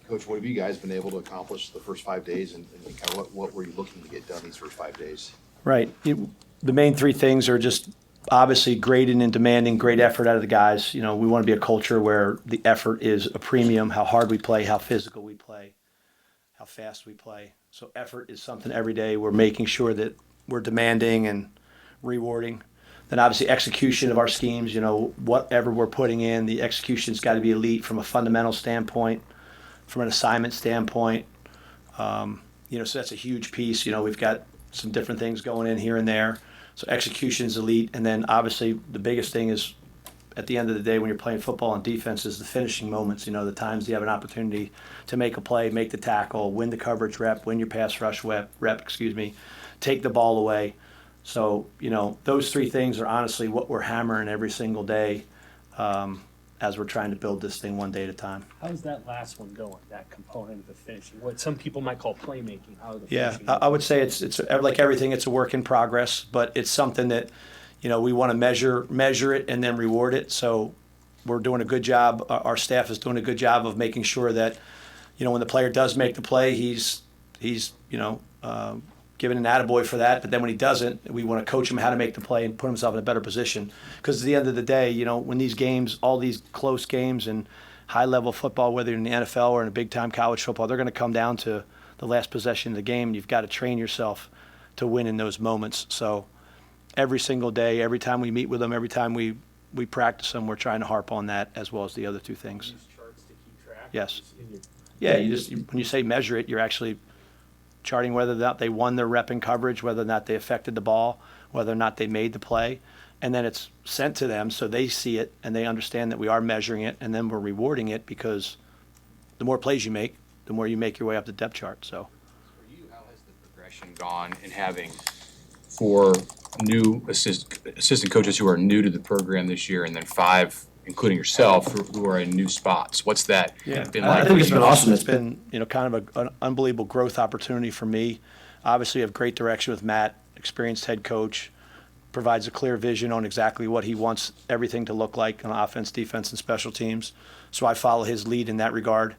Coach, what have you guys been able to accomplish the first 5 days, and kind of what were you looking to get done these first 5 days? Right. The main three things are just obviously grading and demanding great effort out of the guys. We want to be a culture where the effort is a premium, how hard we play, how physical we play, how fast we play. So effort is something every day we're making sure that we're demanding and rewarding. Then obviously execution of our schemes, whatever we're putting in, the execution's got to be elite from a fundamental standpoint, from an assignment standpoint. So that's a huge piece. We've got some different things going in here and there. So execution's elite. And then obviously the biggest thing is at the end of the day when you're playing football on defense is the finishing moments, the times you have an opportunity to make a play, make the tackle, win the coverage rep, win your pass rush rep, take the ball away. So, those three things are honestly what we're hammering every single day as we're trying to build this thing one day at a time. How's that last one going, that component of the finishing? What some people might call playmaking. How the Yeah, finishing I would say it's like everything, it's a work in progress, but it's something that, we want to measure it and then reward it. So we're doing a good job. Our staff is doing a good job of making sure that, when the player does make the play, he's given an attaboy for that. But then when he doesn't, we want to coach him how to make the play and put himself in a better position. Because at the end of the day, when these games, all these close games and high-level football, whether you're in the NFL or in a big-time college football, they're going to come down to the last possession of the game. You've got to train yourself to win in those moments. So every single day, every time we meet with them, every time we practice them, we're trying to harp on that as well as the other two things. Use charts to keep track. Yes. Yeah, when you say measure it, you're actually charting whether or not they won their rep in coverage, whether or not they affected the ball, whether or not they made the play. And then it's sent to them so they see it and they understand that we are measuring it, and then we're rewarding it because the more plays you make, the more you make your way up the depth chart. So for you, how has the progression gone in having 4 new assistant coaches who are new to the program this year, and then 5, including yourself, who are in new spots? What's that been like? I think it's been awesome. It's been kind of an unbelievable growth opportunity for me. Obviously, we have great direction with Matt, experienced head coach, provides a clear vision on exactly what he wants everything to look like on offense, defense, and special teams. So I follow his lead in that regard.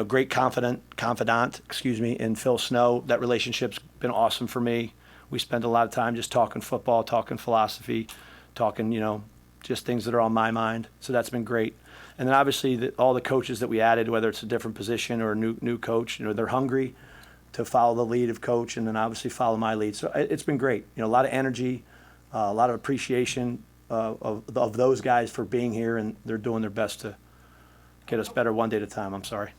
Great confidant, in Phil Snow. That relationship's been awesome for me. We spend a lot of time just talking football, talking philosophy, talking, just things that are on my mind. So that's been great. And then obviously all the coaches that we added, whether it's a different position or a new coach, they're hungry to follow the lead of coach and then obviously follow my lead. So it's been great. A lot of energy, a lot of appreciation of those guys for being here, and they're doing their best to get us better one day at a time. I'm sorry.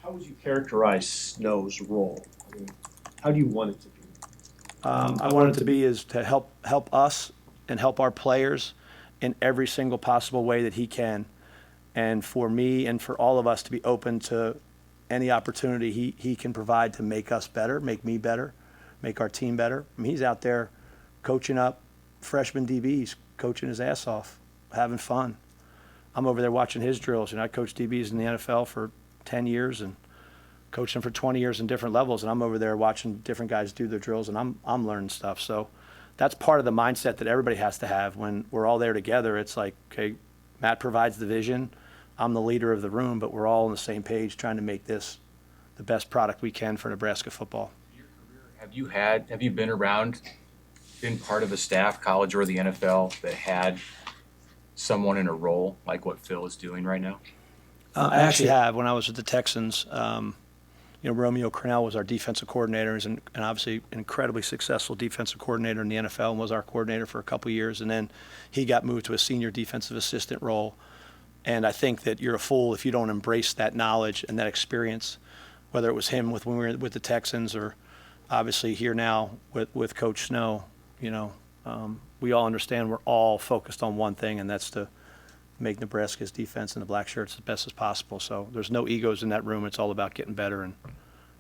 How would you characterize Snow's role? How do you want it to be? I want it to be is to help us and help our players in every single possible way that he can. And for me and for all of us to be open to any opportunity he can provide to make us better, make me better, make our team better. He's out there coaching up freshman DBs, coaching his ass off, having fun. I'm over there watching his drills. I coached DBs in the NFL for 10 years and coached them for 20 years in different levels, and I'm over there watching different guys do their drills, and I'm learning stuff. So that's part of the mindset that everybody has to have when we're all there together. It's like, okay, Matt provides the vision, I'm the leader of the room, but we're all on the same page trying to make this the best product we can for Nebraska football. Your career, have you been around, been part of a staff, college or the NFL, that had someone in a role like what Phil is doing right now? I actually have. When I was with the Texans, Romeo Crennel was our defensive coordinator, and obviously an incredibly successful defensive coordinator in the NFL, and was our coordinator for a couple of years. And then he got moved to a senior defensive assistant role. And I think that you're a fool if you don't embrace that knowledge and that experience, whether it was him when we were with the Texans or obviously here now with Coach Snow. We all understand we're all focused on one thing, and that's to make Nebraska's defense and the black shirts as best as possible. So there's no egos in that room. It's all about getting better and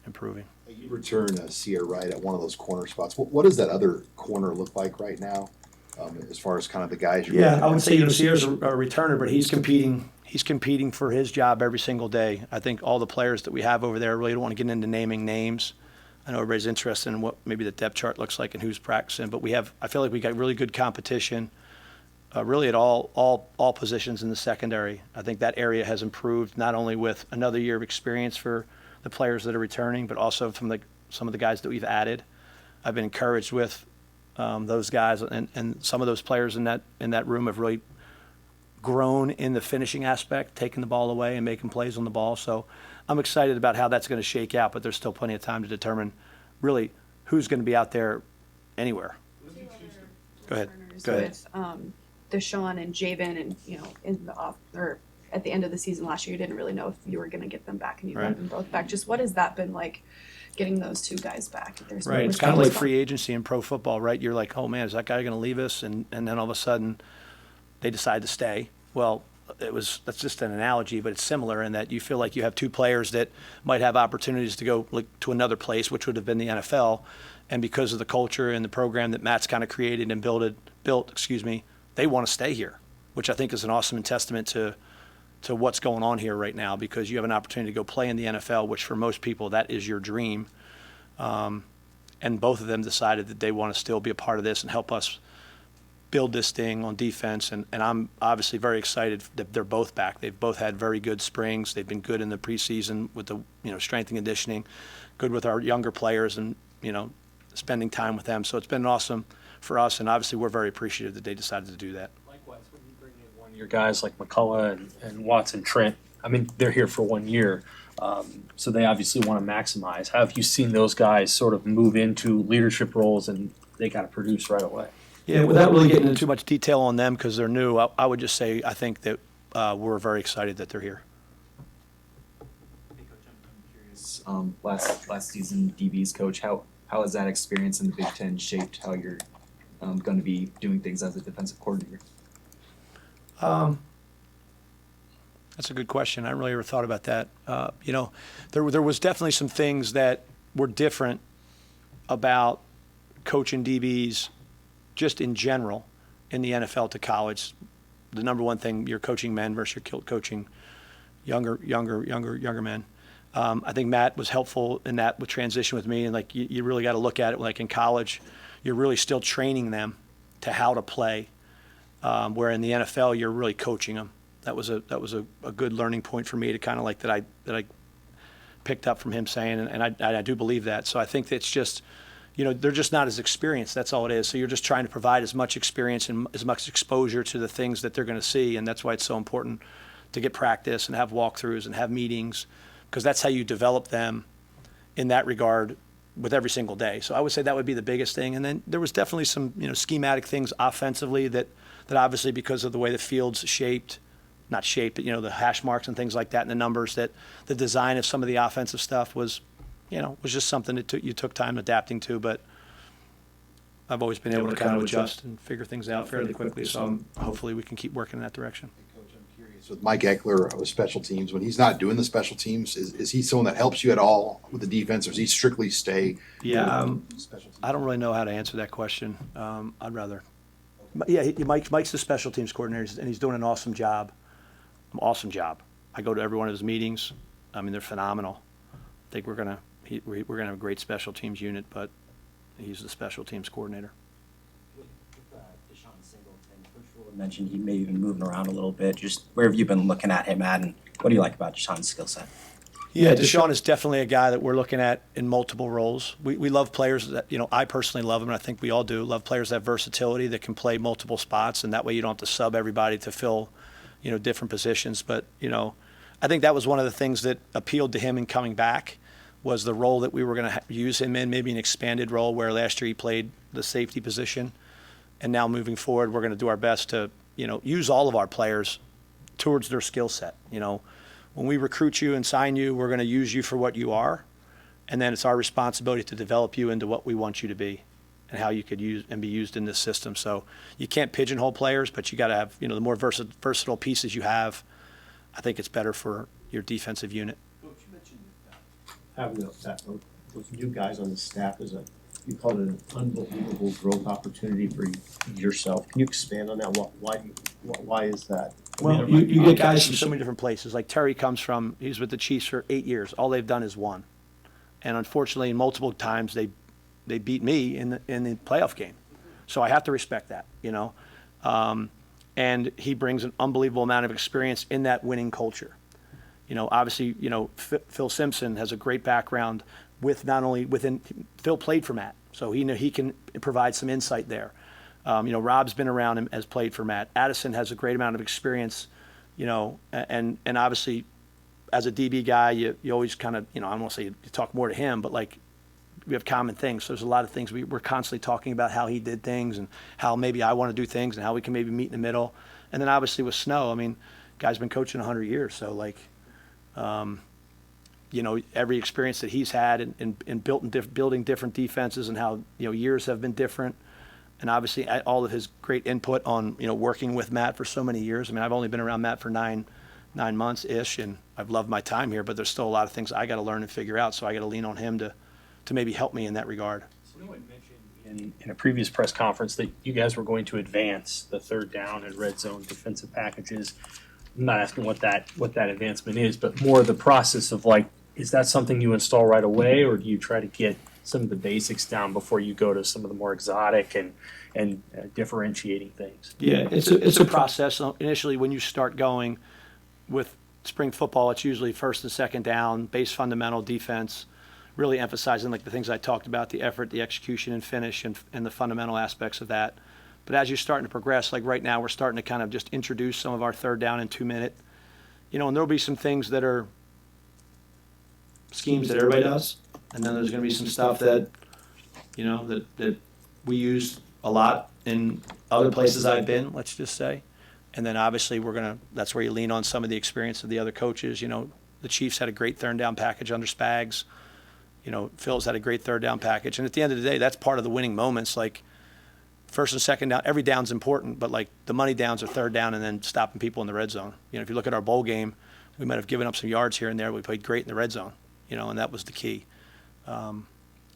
improving. You return Sierra Wright at one of those corner spots. What does that other corner look like right now, as far as kind of the guys you're I would say Sierra's a returner, but he's competing. He's competing for his job every single day. I think all the players that we have over there, really don't want to get into naming names. I know everybody's interested in what maybe the depth chart looks like and who's practicing, but I feel like we got really good competition. really at all positions in the secondary. I think that area has improved not only with another year of experience for the players that are returning, but also from some of the guys that we've added. I've been encouraged with those guys, and some of those players in that room have really grown in the finishing aspect, taking the ball away and making plays on the ball. So I'm excited about how that's going to shake out, but there's still plenty of time to determine really who's going to be out there anywhere. Go ahead. Go ahead. With Deshaun and Javen, and in the off or at the end of the season last year, you didn't really know if you were going to get them back, and you got them both back. Just what has that been like, getting those two guys back? Right. It's kind of like free agency in pro football, right? You're like, oh man, is that guy going to leave us? And then all of a sudden, they decide to stay. Well, that's just an analogy, but it's similar in that you feel like you have two players that might have opportunities to go to another place, which would have been the NFL. And because of the culture and the program that Matt's kind of created and built, they want to stay here, which I think is an awesome testament to what's going on here right now, because you have an opportunity to go play in the NFL, which for most people, that is your dream. And both of them decided that they want to still be a part of this and help us build this thing on defense. And I'm obviously very excited that they're both back. They've both had very good springs. They've been good in the preseason with the strength and conditioning, good with our younger players, and spending time with them. So it's been awesome for us, and obviously we're very appreciative that they decided to do that. Likewise, when you bring in one-year guys like McCullough and Watson Trent, I mean, they're here for 1 year, so they obviously want to maximize. How have you seen those guys sort of move into leadership roles, and they got to produce right away? Yeah, without really getting into too much detail on them because they're new, I would just say I think that we're very excited that they're here. Hey, Coach, I'm curious. Last season, DB's coach, how has that experience in the Big Ten shaped how you're going to be doing things as a defensive coordinator? That's a good question. I really never thought about that. There was definitely some things that were different about coaching DBs just in general in the NFL to college. The number one thing, you're coaching men versus you're coaching younger men. I think Matt was helpful in that with transition with me, and like you really got to look at it like in college, you're really still training them to how to play, where in the NFL you're really coaching them. That was a good learning point for me to kind of like that I picked up from him saying, and I do believe that. So I think it's just, they're just not as experienced. That's all it is. So you're just trying to provide as much experience and as much exposure to the things that they're going to see, and that's why it's so important to get practice and have walkthroughs and have meetings, because that's how you develop them in that regard with every single day. So I would say that would be the biggest thing. And then there was definitely some schematic things offensively that obviously because of the way the field's not shaped, but the hash marks and things like that and the numbers, that the design of some of the offensive stuff was just something that you took time adapting to. But I've always been able to kind of adjust and figure things out fairly quickly. So hopefully we can keep working in that direction. Coach, I'm curious, with Mike Eckler with special teams, when he's not doing the special teams, is he someone that helps you at all with the defense, or does he strictly stay? Yeah, Special teams? I don't really know how to answer that question. I'd rather. Yeah, Mike's the special teams coordinator, and he's doing an awesome job. I go to every one of his meetings. I mean, they're phenomenal. I think we're gonna have a great special teams unit, but he's the special teams coordinator. With Deshaun Singleton, Coach Rule mentioned he may have been moving around a little bit. Just where have you been looking at him at, and what do you like about Deshaun's skill set? Yeah, Deshaun is definitely a guy that we're looking at in multiple roles. We love players that, I personally love them, and I think we all do, love players that have versatility, that can play multiple spots, and that way you don't have to sub everybody to fill, different positions. But, I think that was one of the things that appealed to him in coming back, was the role that we were going to use him in, maybe an expanded role where last year he played the safety position. And now moving forward, we're going to do our best to, use all of our players towards their skill set. When we recruit you and sign you, we're going to use you for what you are. And then it's our responsibility to develop you into what we want you to be and how you could use and be used in this system. So you can't pigeonhole players, but you got to have, the more versatile pieces you have, I think it's better for your defensive unit. Coach, you mentioned having those new guys on the staff is you call it an unbelievable growth opportunity for yourself. Can you expand on that? Why is that? Well, you get guys from so many different places. Like Terry he's with the Chiefs for 8 years. All they've done is won. And unfortunately, multiple times they beat me in the playoff game. So I have to respect that, and he brings an unbelievable amount of experience in that winning culture. You know, obviously, you know, Phil Simpson has a great background with not only within, Phil played for Matt, so he can provide some insight there. You know, Rob's been around him, has played for Matt. Addison has a great amount of experience, you know, and obviously, as a DB guy, you always kind of, you know, I don't want to say you talk more to him, but like, we have common things. So there's a lot of things we're constantly talking about how he did things and how maybe I want to do things and how we can maybe meet in the middle. And then obviously with Snow, I mean, guy's been coaching 100 years, so like, you know, every experience that he's had in building different defenses and how, you know, years have been different. And obviously all of his great input on, you know, working with Matt for so many years. I mean, I've only been around Matt for nine months-ish, and I've loved my time here, but there's still a lot of things I got to learn and figure out, so I got to lean on him to maybe help me in that regard. Snow had mentioned in a previous press conference that you guys were going to advance the third down and red zone defensive packages. I'm not asking what that advancement is, but more the process of like, is that something you install right away, or do you try to get some of the basics down before you go to some of the more exotic and differentiating things? Yeah, it's a process. Initially, when you start going with spring football, it's usually first and second down, base fundamental defense, really emphasizing like the things I talked about, the effort, the execution and finish, and the fundamental aspects of that. But as you're starting to progress, like right now, we're starting to kind of just introduce some of our third down and 2 minute, you know, and there'll be some things that are schemes that everybody does. And then there's going to be some stuff that, you know, that we use a lot in other places I've been, let's just say. And then obviously that's where you lean on some of the experience of the other coaches. You know, the Chiefs had a great third down package under Spags. You know, Phil's had a great third down package. And at the end of the day, that's part of the winning moments. Like first and second down, every down's important, but like the money downs are third down and then stopping people in the red zone. You know, if you look at our bowl game, we might have given up some yards here and there. We played great in the red zone, you know, and that was the key.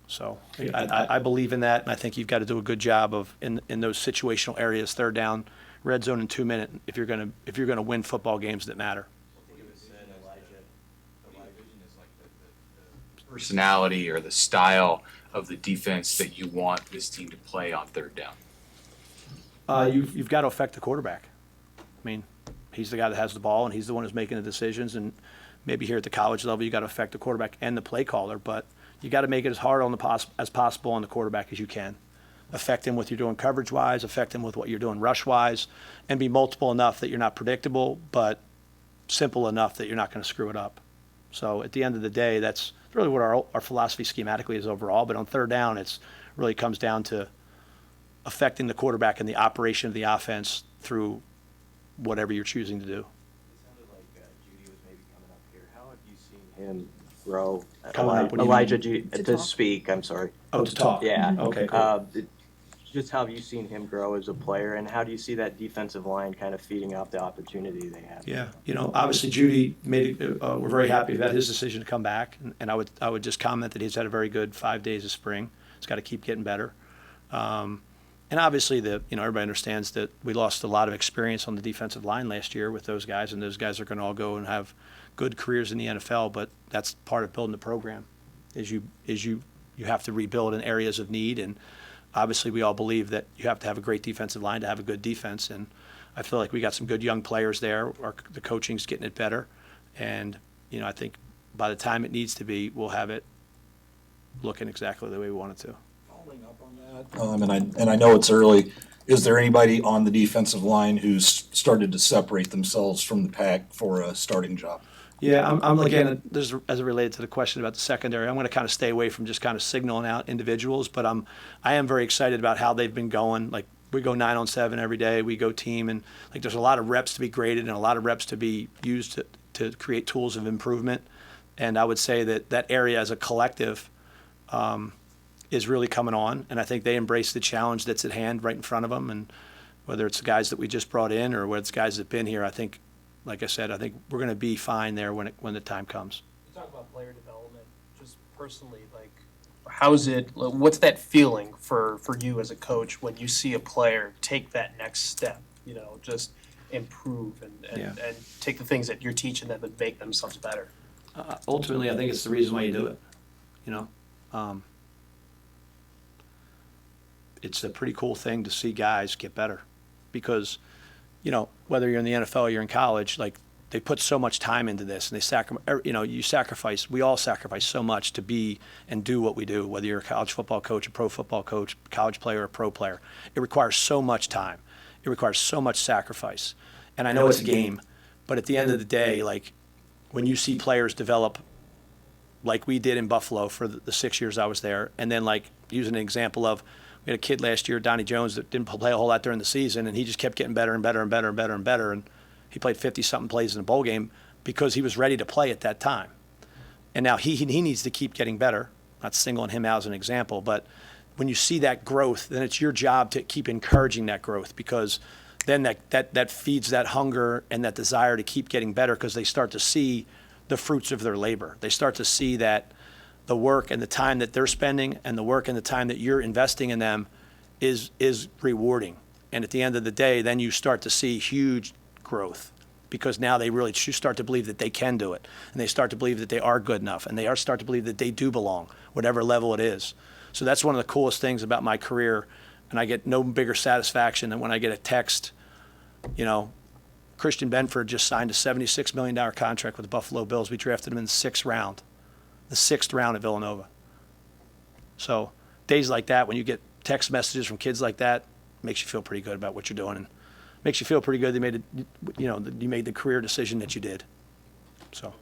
So I believe in that, and I think you've got to do a good job of in those situational areas, third down, red zone, and 2 minute, if you're gonna win football games that matter. Personality or the style of the defense that you want this team to play on third down? You've got to affect the quarterback. I mean, he's the guy that has the ball, and he's the one who's making the decisions. And maybe here at the college level, you got to affect the quarterback and the play caller, but you got to make it as hard as possible on the quarterback as you can. Affect him with what you're doing coverage-wise, affect him with what you're doing rush-wise, and be multiple enough that you're not predictable, but simple enough that you're not going to screw it up. So at the end of the day, that's really what our philosophy schematically is overall. But on third down, it's really comes down to affecting the quarterback and the operation of the offense through whatever you're choosing to do. It sounded like Judy was maybe coming up here. How have you seen him grow? Coming up, what do you Elijah mean? to talk. speak, I'm sorry. Oh, to talk. Yeah. Okay, cool. Just how have you seen him grow as a player, and how do you see that defensive line kind of feeding off the opportunity they have? Yeah, you know, obviously Judy we're very happy about his decision to come back, and I would just comment that he's had a very good 5 days of spring. He's got to keep getting better, and obviously everybody understands that we lost a lot of experience on the defensive line last year with those guys, and those guys are going to all go and have good careers in the NFL. But that's part of building the program, is you have to rebuild in areas of need. And obviously, we all believe that you have to have a great defensive line to have a good defense, and I feel like we got some good young players there. The coaching's getting it better, and I think by the time it needs to be, we'll have it looking exactly the way we want it to. Following up on that, and I know it's early. Is there anybody on the defensive line who's started to separate themselves from the pack for a starting job? Yeah, I'm again, this is as it related to the question about the secondary. I'm going to kind of stay away from just kind of signaling out individuals, but I am very excited about how they've been going. Like, we go 9-on-7 every day. We go team, and like there's a lot of reps to be graded and a lot of reps to be used to create tools of improvement. And I would say that area as a collective is really coming on, and I think they embrace the challenge that's at hand right in front of them. And whether it's the guys that we just brought in or whether it's guys that've been here, I think, like I said, I think we're going to be fine there when the time comes. You talk about player development, just personally, like, what's that feeling for you as a coach when you see a player take that next step, just improve and take the things that you're teaching them and make themselves better? Ultimately, I think it's the reason why you do it. It's a pretty cool thing to see guys get better, because you know, whether you're in the NFL or you're in college, like they put so much time into this, and we all sacrifice so much to be and do what we do, whether you're a college football coach, a pro football coach, college player, or pro player. It requires so much time. It requires so much sacrifice. And I know it's a game, but at the end of the day, like when you see players develop like we did in Buffalo for the 6 years I was there, and then like using an example of, we had a kid last year, Donnie Jones, that didn't play a whole lot during the season, and he just kept getting better and better and better and better and better, and he played 50-something plays in a bowl game because he was ready to play at that time. And now he needs to keep getting better. Not singling him out as an example, but when you see that growth, then it's your job to keep encouraging that growth, because then that feeds that hunger and that desire to keep getting better, because they start to see the fruits of their labor. They start to see that the work and the time that they're spending and the work and the time that you're investing in them is rewarding. And at the end of the day, then you start to see huge growth, because now they really start to believe that they can do it, and they start to believe that they are good enough, and they start to believe that they do belong, whatever level it is. So that's one of the coolest things about my career, and I get no bigger satisfaction than when I get a text, you know, Christian Benford just signed a $76 million contract with the Buffalo Bills. We drafted him in the 6th round at Villanova. So days like that, when you get text messages from kids like that, makes you feel pretty good about what you're doing, and makes you feel pretty good that you made the career decision that you did. So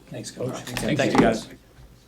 Thanks, Coach. thank you guys.